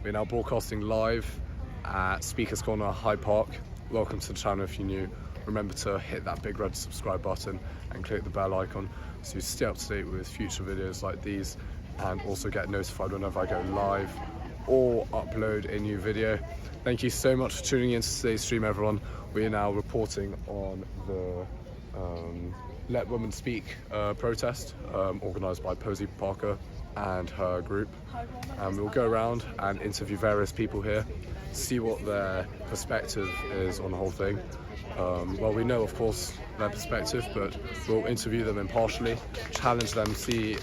We're now broadcasting live at Speakers Corner, Hyde Park. Welcome to the channel if you're new. Remember to hit that big red subscribe button and click the bell icon so you stay up to date with future videos like these, and also get notified whenever I go live or upload a new video. Thank you so much for tuning in to today's stream, everyone. We are now reporting on the Let Women Speak protest organised by Posie Parker and her group, and we'll go around and interview various people here, see what their perspective is on the whole thing. Well, we know of course their perspective, but we'll interview them impartially, challenge them, see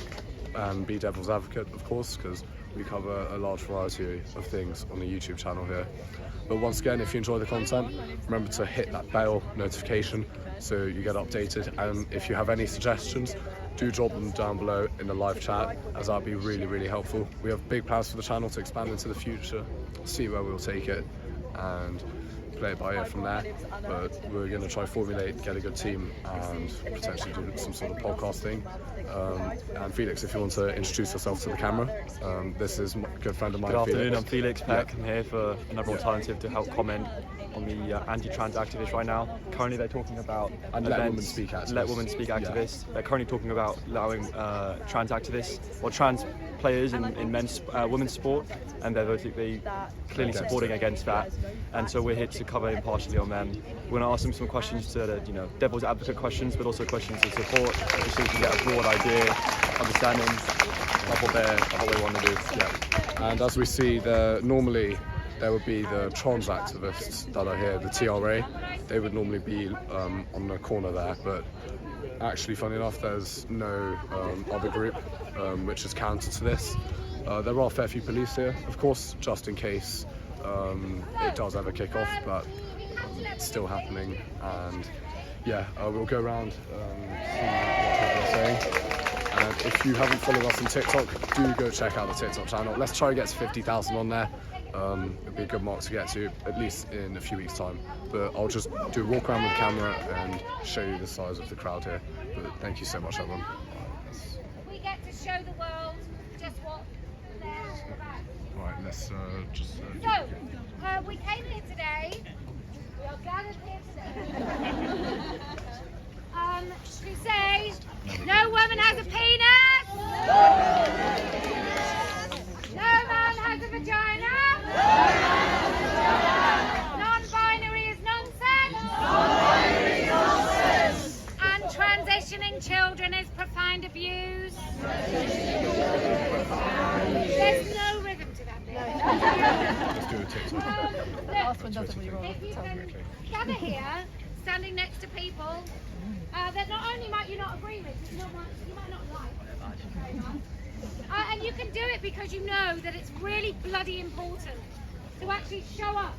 and be devil's advocate, of course, because we cover a large variety of things on the YouTube channel here. But once again, if you enjoy the content, remember to hit that bell notification so you get updated, and if you have any suggestions, do drop them down below in the live chat, as that'd be really helpful. We have big plans for the channel to expand into the future, see where we'll take it and play it by ear from there, but we're going to try formulate, get a good team and potentially do some sort of podcast thing. And Felix, if you want to introduce yourself to the camera. This is a good friend of mine. Good afternoon, Felix. I'm Felix Peck. I'm here for another alternative to help comment on the anti-trans activists right now. Currently they're talking about Let Women Speak activists. Let Women Speak activists. Yeah. They're currently talking about allowing trans activists or trans players in women's sport, and they're basically clearly supporting against that. And so we're here to cover impartially on them. We're going to ask them some questions to, devil's advocate questions, but also questions of support, just so we can get a broad idea, understanding of what they want to do. Yeah. And as we see, normally there would be the trans activists that are here, the TRA. They would normally be on the corner there, but actually, funny enough, there's no other group which is counter to this. There are a fair few police here, of course, just in case it does ever kick off, but it's still happening. And yeah, we'll go around, see what people are saying. And if you haven't followed us on TikTok, do go check out the TikTok channel. Let's try to get to 50,000 on there. It'd be a good mark to get to, at least in a few weeks' time. But I'll just do a walk around with the camera and show you the size of the crowd here. But thank you so much, everyone. We get to show the world just what they're all about. Right, let's just... So, we came here today, we are gathered here today, to say, no woman has a penis, no man has a vagina, non-binary is nonsense, and transitioning children is profound abuse. There's no rhythm to that bit. Just do a TikTok. If you can gather here, standing next to people that not only might you not agree with, but you might not like very much. And you can do it because you know that it's really bloody important to actually show up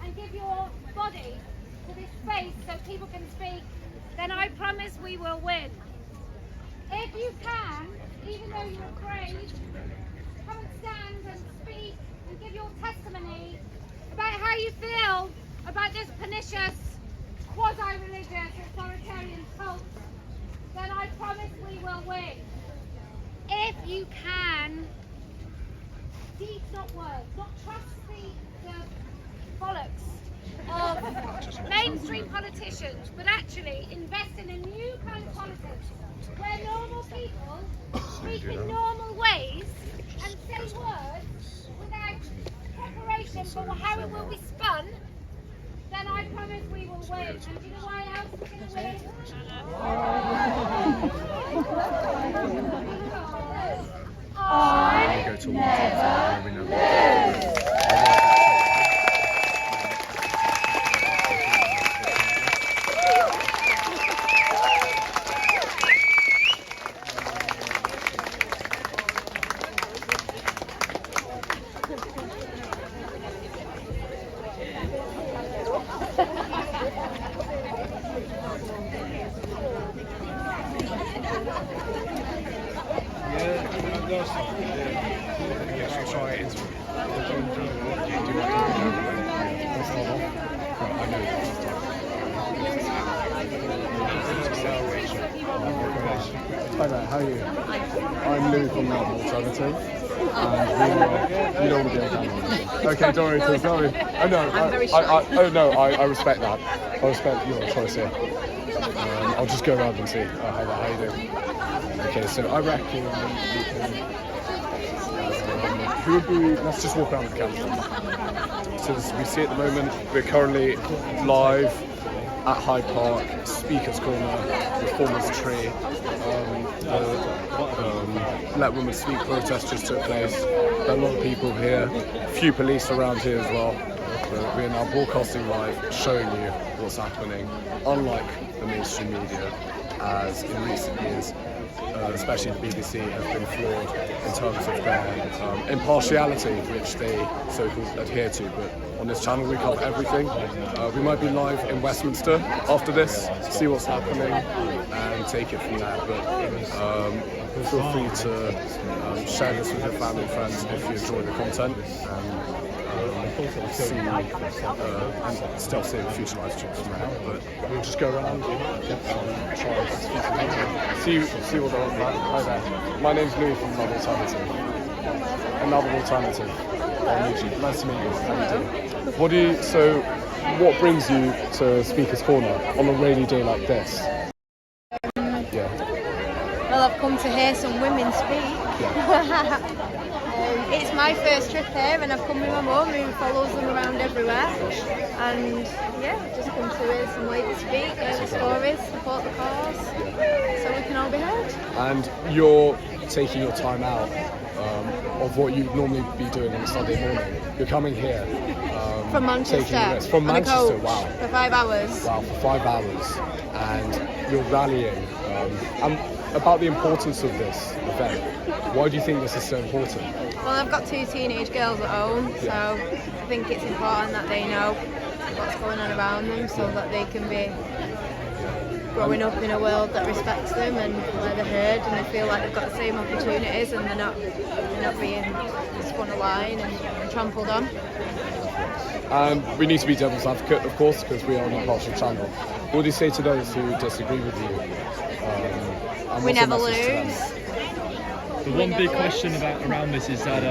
and give your body to this space so people can speak. Then I promise we will win. If you can, even though you're afraid, come and stand and speak and give your testimony about how you feel about this pernicious, quasi-religious, authoritarian cult, then I promise we will win. If you can, deeds not words, not trust the bollocks of mainstream politicians, but actually invest in a new kind of politics where normal people speak in normal ways and say words without preparation for how it will be spun, then I promise we will win. And do you know why else we're going to win? I never lose. Hi there, how are you? I'm Luke on the Alternative. and you don't want to be on camera. Okay, don't worry, please, don't worry. Oh no, I respect that. I respect your choice here. I'll just go around and see how you doing. Okay, so I reckon we can. Who would be? Let's just walk around with the camera. So as we see at the moment, we're currently live at Hyde Park, Speaker's Corner, Reformers Tree. Let Women Speak protest just took place. There are a lot of people here, a few police around here as well. We are now broadcasting live, showing you what's happening, unlike the mainstream media, as in recent years, especially the BBC, has been flawed in terms of their impartiality, which they so-called adhere to. But on this channel we cover everything. We might be live in Westminster after this, see what's happening and take it from there. But feel free to share this with your family and friends if you enjoy the content. And still see the future live streams from there. But we'll just go around, try and see what they're on about. Hi there. My name's Louis from Another Alternative. Another Alternative on YouTube. Nice to meet you. How you doing? What brings you to Speaker's Corner on a rainy day like this? Well, I've come to hear some women speak. Yeah. It's my first trip here, and I've come with my mum who follows them around everywhere. And yeah, I've just come to hear some ladies speak, hear the stories, support the cause, so we can all be heard. And you're taking your time out of what you'd normally be doing on a Sunday morning. You're coming here. From Manchester. Taking a risk. From Manchester, wow. For 5 hours. Wow, for 5 hours. And you're rallying. About the importance of this event. Why do you think this is so important? Well, I've got 2 teenage girls at home, so I think it's important that they know what's going on around them, so that they can be growing up in a world that respects them and where they're heard and they feel like they've got the same opportunities and they're not being spun a line and trampled on. We need to be devil's advocate, of course, because we are an impartial channel. What do you say to those who disagree with you? We never lose. The one big question around this is that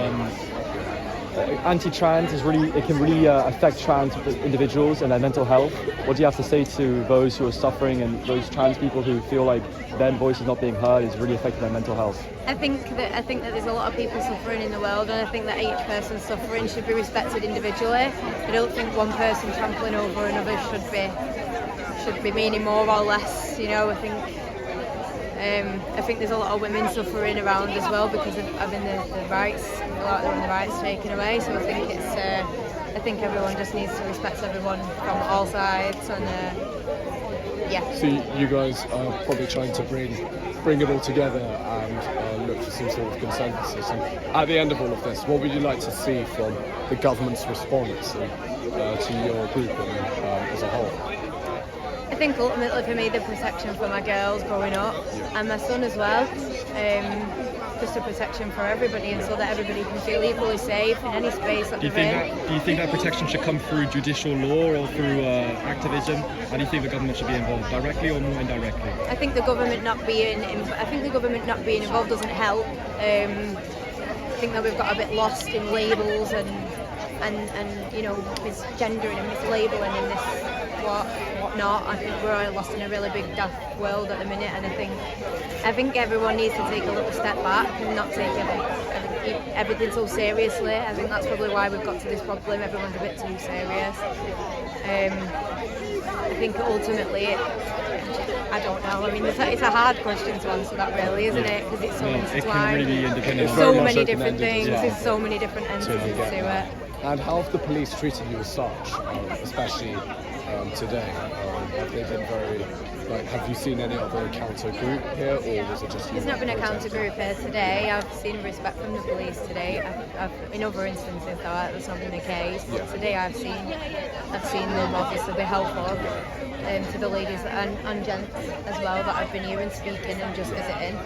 anti-trans can really affect trans individuals and their mental health. What do you have to say to those who are suffering and those trans people who feel like their voice is not being heard is really affecting their mental health? I think that there's a lot of people suffering in the world, and I think that each person's suffering should be respected individually. I don't think one person trampling over another should be meaning more or less. You know, I think there's a lot of women suffering around as well because of having the rights, a lot of the rights taken away. So I think everyone just needs to respect everyone from all sides, and yeah. So you guys are probably trying to bring it all together and look for some sort of consensus. And at the end of all of this, what would you like to see from the government's response to your group as a whole? I think ultimately for me the protection for my girls growing up and my son as well, just a protection for everybody, and so that everybody can feel equally safe in any space that they're in. Do you think that protection should come through judicial law or through activism? How do you think the government should be involved, directly or more indirectly? I think the government not being involved doesn't help. I think that we've got a bit lost in labels and you know, misgendering and mislabeling in this whatnot. I think we're all lost in a really big daft world at the minute, and I think everyone needs to take a little step back and not take everything so seriously. I think that's probably why we've got to this problem. Everyone's a bit too serious. I think ultimately, I don't know. I mean, it's a hard question to answer that, really, isn't it? Because it's so intertwined. It can really be independent. There's so many different things. There's so many different entities to it. And how have the police treated you as such, especially today? Have they been very, have you seen any other counter group here, or was it just you? There's not been a counter group here today. I've seen respect from the police today. In other instances, though, that's not been the case. Yeah. Today, I've seen them obviously be helpful to the ladies and gents as well that have been here and speaking and just visiting.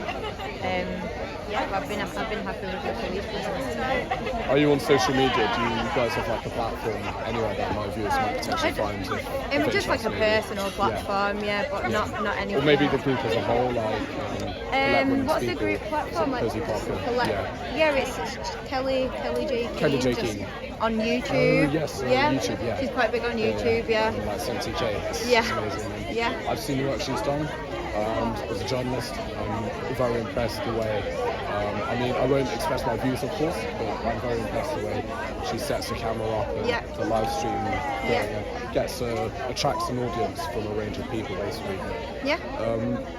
Yeah, I've been happy with the police presence. Are you on social media? Do you guys have like a platform anywhere that my viewers might potentially find? Just like a personal platform, but not anywhere. Or maybe the group as a whole, like. What's the group platform? Like, Posie Parker. It's Kelly J. Keane. Kelly J. Keane. On YouTube. Oh, yes, on YouTube, yeah. She's quite big on YouTube, yeah. And like CTJ. It's amazing. And Yeah. I've seen the work she's done. As a journalist, I'm very impressed the way. I mean, I won't express my views, of course, but I'm very impressed the way she sets the camera up and the live stream attracts an audience from a range of people, basically. Yeah.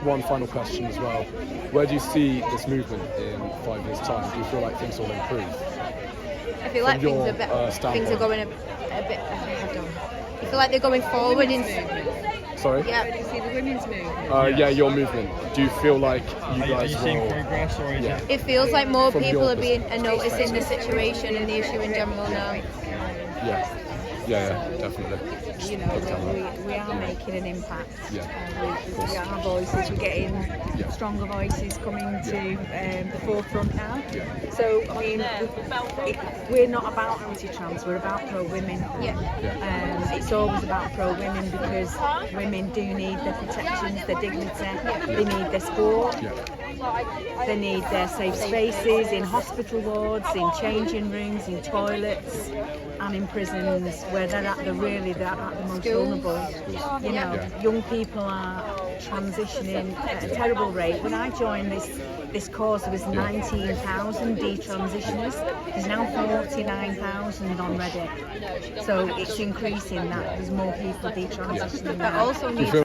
One final question as well. Where do you see this movement in 5 years' time? Do you feel like things will improve? I feel like things are going a bit. I feel like they're going forward in. Sorry? Yeah. Did you see the women's movement? Your movement. Do you feel like you guys Are you seeing will... progress, or is it? It feels like more From people your are being perspective. noticing the situation and the issue in general now. Yeah, definitely. You know, we are making an impact. We are voices, we're getting stronger voices coming to the forefront now. So, I mean, we're not about anti-trans, we're about pro-women. It's always about pro-women because women do need their protections, their dignity, they need their sport. They need their safe spaces in hospital wards, in changing rooms, in toilets, and in prisons where they're at the most vulnerable. You know, young people are transitioning at a terrible rate. When I joined this cause, there was 19,000 detransitioners. There's now 49,000 on Reddit. So it's increasing that there's more people detransitioning. That also needs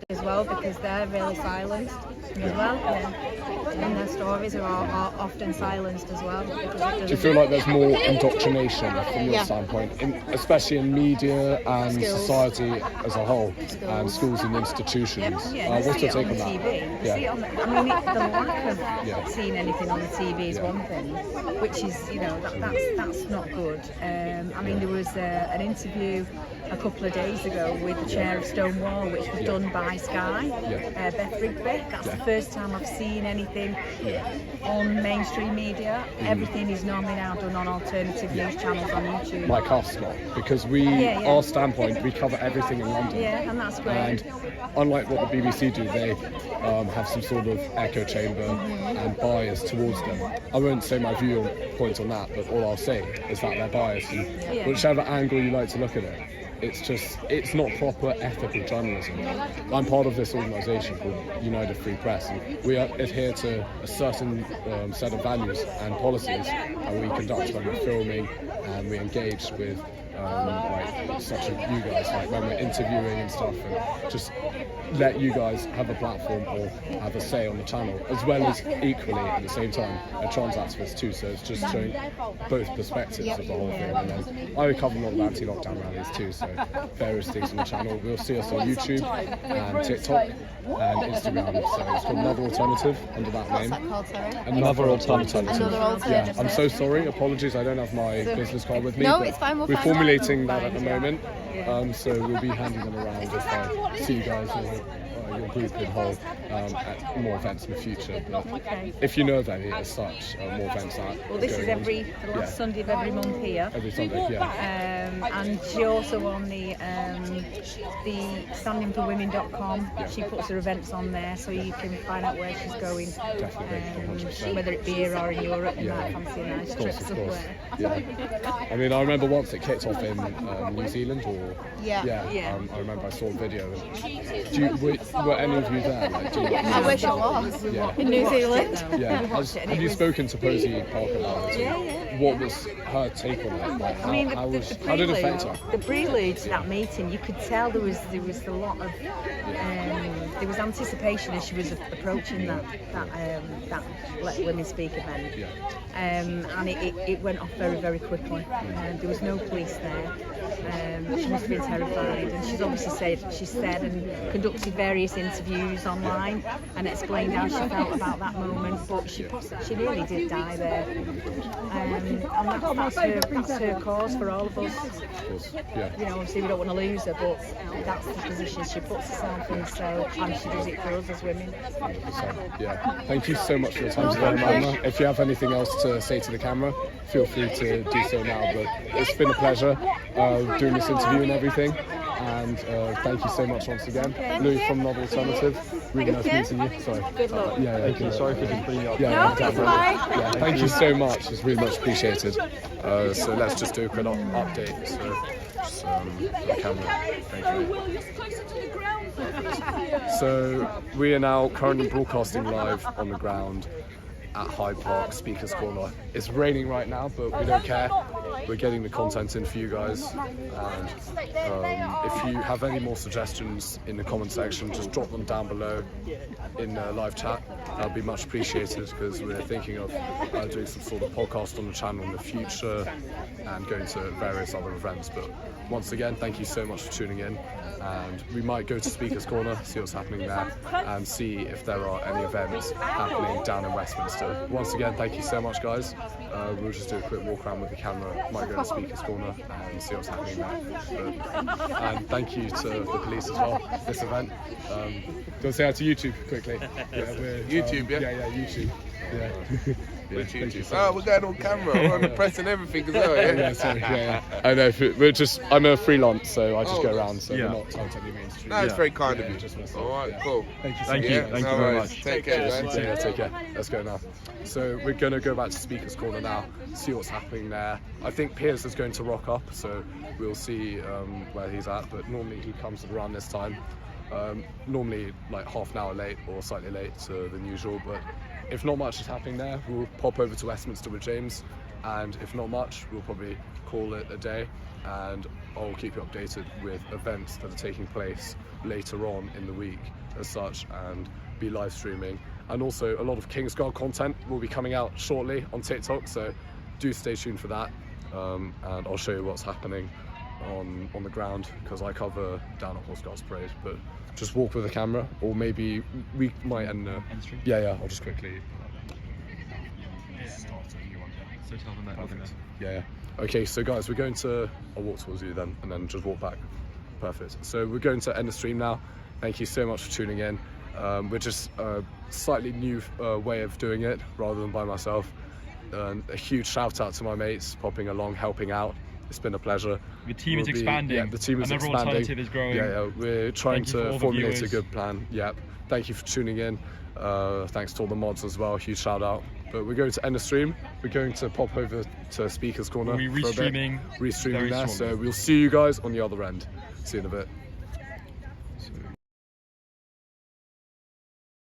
as well because they're really silenced as well. And their stories are often silenced as well. Do you feel like there's more indoctrination from your standpoint, especially in media and society as a whole, and schools and institutions? What's your take on that? TV. Yeah. See it on the, I mean, the lack of seeing anything on the TV is one thing, which is, you know, that's not good. I mean, there was an interview a couple of days ago with the chair of Stonewall, which was done by Sky, Beth Rigby. That's the first time I've seen anything on mainstream media. Everything is normally now done on alternative news channels on YouTube. Like us, not because our standpoint, we cover everything in London. Yeah, and that's great. And unlike what the BBC do, they have some sort of echo chamber and bias towards them. I won't say my viewpoint on that, but all I'll say is that they're biased, and whichever angle you like to look at it, it's not proper ethical journalism. I'm part of this organisation called United Free Press, and we adhere to a certain set of values and policies, and we conduct when we're filming, and we engage with like such as you guys, like when we're interviewing and stuff, and just let you guys have a platform or have a say on the channel, as well as equally at the same time a trans activist too. So it's just showing both perspectives of the whole thing. And then I cover a lot of anti-lockdown rallies too, so various things on the channel. We'll see us on YouTube and TikTok and Instagram. So it's called Another Alternative under that name. Another Alternative. Another Alternative. Yeah, I'm so sorry. Apologies, I don't have my business card with me. No, but it's fine. we're formulating that at the moment. So we'll be handing them around if I see you guys or your group in whole at more events in the future. But if you know of any as such, more events that. Well, this is the last Sunday of every month here. Every Sunday, And she also on the standingforwomen.com. She puts her events on there, so you can find out where she's going. Definitely, 100%. Whether it be here or in Europe, you might fancy a nice trip somewhere. Yeah. I mean, I remember once it kicked off in New Zealand, or I remember I saw a video. Were any of you there? Like, I wish I was in New Zealand. Yeah. Have you spoken to Posie Parker about it? Yeah. What was her take on it? Like, I mean, how did it affect her? the prelude to that meeting, you could tell there was a lot of there was anticipation as she was approaching that Let Women Speak event, and it went off very, very quickly. There was no police there. She must have been terrified, and she's obviously said and conducted various interviews online and explained how she felt about that moment. But she nearly did die there. that's her cause for all of us. Of course. Yeah. You know, obviously we don't want to lose her, but that's the position she puts herself in. So, and she does it for us as women. 100%. Yeah. Thank you so much for your time today, Amanda. If you have anything else to say to the camera, feel free to do so now. But it's been a pleasure doing this interview and everything. And thank you so much once again. Louis from Novel Alternative. Really nice meeting you. Sorry. Good luck. Thank you. Sorry for just bringing you up. Yeah, No, it's fine. yeah, thank you so much. It's really much appreciated. So let's just do a quick update. So just the camera. Thank you. So we are now currently broadcasting live on the ground at Hyde Park Speakers Corner. It's raining right now, but we don't care. We're getting the content in for you guys, and if you have any more suggestions in the comment section, just drop them down below in the live chat. That'd be much appreciated, because we're thinking of doing some sort of podcast on the channel in the future and going to various other events. But once again, thank you so much for tuning in, and we might go to Speakers Corner, see what's happening there, and see if there are any events happening down in Westminster. Once again, thank you so much, guys. We'll just do a quick walk around with the camera, might go to Speakers Corner and see what's happening there. And thank you to the police as well, this event. Do you want to say hi to YouTube quickly? Yeah, we're, YouTube, yeah? Yeah, YouTube. Yeah. Yeah, Oh, we're going on camera. We're on the press and everything as well, yeah? Yeah, sorry, yeah. I know, I'm a freelance, so I just go around, so we're not tied to any mainstream. No, it's very kind of Yeah, you. just myself, All right, yeah. cool. Thank you so Thank much. you. Thank you very much. Take care, guys. Yeah, take care. Let's go now. So we're going to go back to Speakers Corner now, see what's happening there. I think Piers is going to rock up, so we'll see where he's at, but normally he comes around this time. Normally like half an hour late or slightly late to than usual, but if not much is happening there, we'll pop over to Westminster with James, and if not much, we'll probably call it a day, and I'll keep you updated with events that are taking place later on in the week as such, and be live streaming. And also a lot of Kingsguard content will be coming out shortly on TikTok, so do stay tuned for that, and I'll show you what's happening on the ground, because I cover down at Horse Guards Parade. But just walk with the camera, or maybe we might end stream? yeah, I'll just quickly Start a new one. So tell them that. Perfect. Yeah. Okay, so guys, we're going to, I'll walk towards you then, and then just walk back. Perfect. So we're going to end the stream now. Thank you so much for tuning in. We're just a slightly new way of doing it, rather than by myself. A huge shout out to my mates popping along, helping out. It's been a pleasure. The team is expanding. Yeah, the team is Another expanding. Alternative is growing. Yeah, we're trying Thank you for all to the formulate a viewers. good plan. Yeah, thank you for tuning in. Thanks to all the mods as well. Huge shout out. But we're going to end the stream. We're going to pop over to Speakers Corner. We'll be for a bit. restreaming Restreaming very there. shortly. So we'll see you guys on the other end. See you in a bit.